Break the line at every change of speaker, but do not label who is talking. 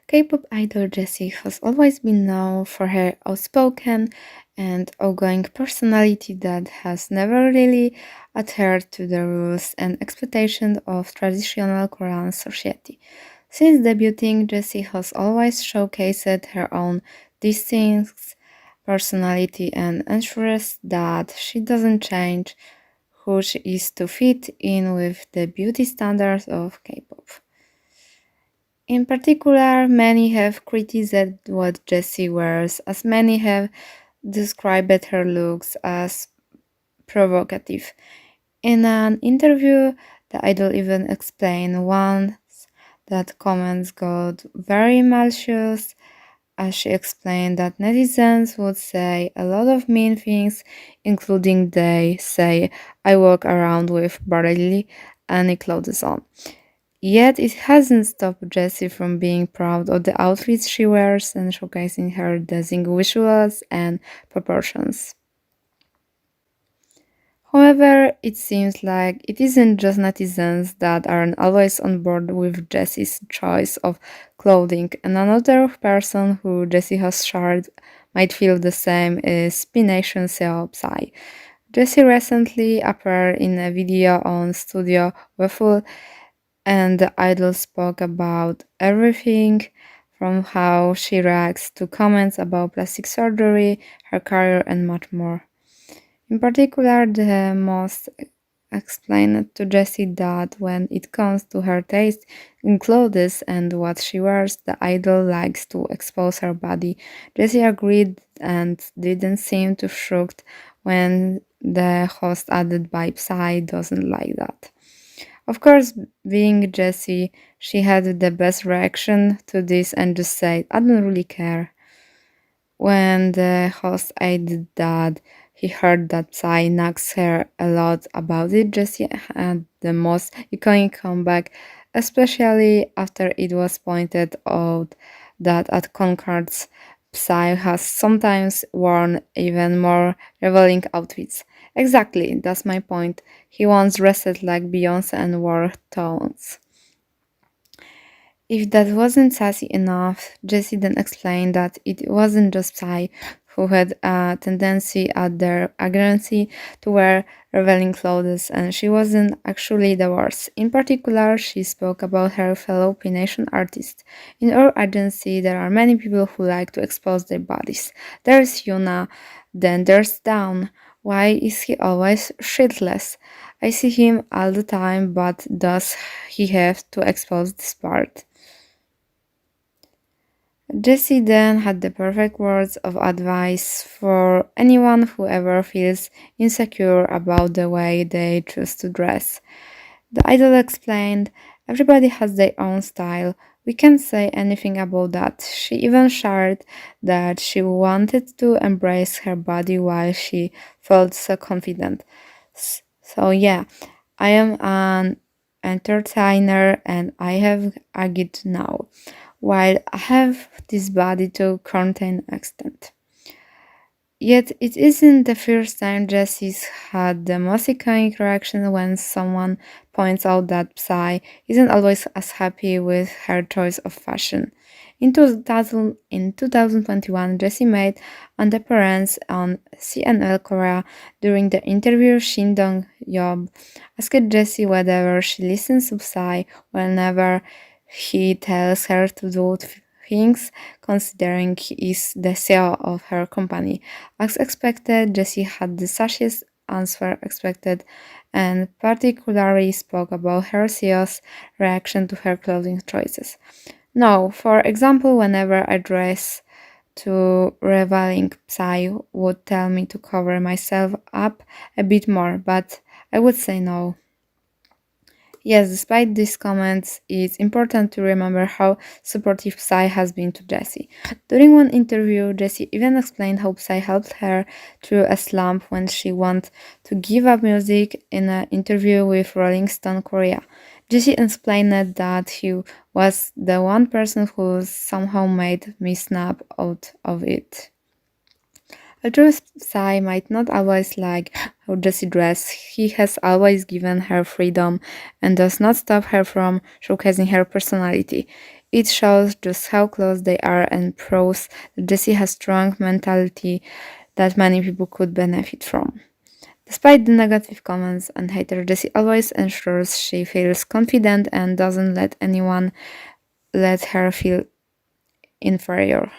K-pop idol Jessi has always been known for her outspoken and outgoing personality that has never really adhered to the rules and expectations of traditional Korean society. Since debuting, Jessi has always showcased her own distinct personality and ensures that she doesn't change who she is to fit in with the beauty standards of K-pop. In particular, many have criticized what Jessie wears, as many have described her looks as provocative. In an interview, the idol even explained once that comments got very malicious, as she explained that netizens would say a lot of mean things, including they say, I walk around with barely any clothes on. Yet it hasn't stopped Jessie from being proud of the outfits she wears and showcasing her dazzling visuals and proportions. However, it seems like it isn't just netizens that aren't always on board with Jessie's choice of clothing, and another person who Jessie has shared might feel the same is P-Nation CEO Psy. Jessie recently appeared in a video on Studio Waffle, and the idol spoke about everything from how she reacts to comments about plastic surgery, her career, and much more. In particular, the most explained to Jessie that when it comes to her taste in clothes and what she wears, the idol likes to expose her body. Jessie agreed and didn't seem too shocked when the host added by Psy doesn't like that. Of course, being Jessie, she had the best reaction to this and just said, I don't really care. When the host added that he heard that Psy nags her a lot about it, Jessie had the most iconic comeback, especially after it was pointed out that at concerts, Psy has sometimes worn even more revealing outfits. Exactly, that's my point. He once dressed like Beyonce and wore tones. If that wasn't sassy enough, Jessie then explained that it wasn't just Psy who had a tendency at their agency to wear revealing clothes, and she wasn't actually the worst. In particular, she spoke about her fellow P-Nation artists. In our agency, there are many people who like to expose their bodies. There's Yuna, then there's Dawn. Why is he always shitless? I see him all the time, but does he have to expose this part? Jessie then had the perfect words of advice for anyone who ever feels insecure about the way they choose to dress. The idol explained, everybody has their own style. We can't say anything about that. She even shared that she wanted to embrace her body while she felt so confident. So, yeah, I am an entertainer and I have agreed now, while I have this body to contain extent. Yet it isn't the first time Jessie's had the most iconic reaction when someone points out that Psy isn't always as happy with her choice of fashion. In 2021, Jessie made an appearance on CNL Korea. During the interview, Shin Dong-yeob asked Jessie whether she listens to Psy whenever he tells her to do things, considering he is the CEO of her company. As expected, Jessie had the sassiest answer expected and particularly spoke about her CEO's reaction to her clothing choices. No, for example, whenever I dress to revealing, Psy would tell me to cover myself up a bit more, but I would say no. Yes, despite these comments, it's important to remember how supportive Psy has been to Jessie. During one interview, Jessie even explained how Psy helped her through a slump when she wanted to give up music in an interview with Rolling Stone Korea. Jessie explained that he was the one person who somehow made me snap out of it. Although Psy might not always like how Jessie dresses, he has always given her freedom and does not stop her from showcasing her personality. It shows just how close they are and proves that Jessi has strong mentality that many people could benefit from. Despite the negative comments and haters, Jessi always ensures she feels confident and doesn't let anyone let her feel inferior.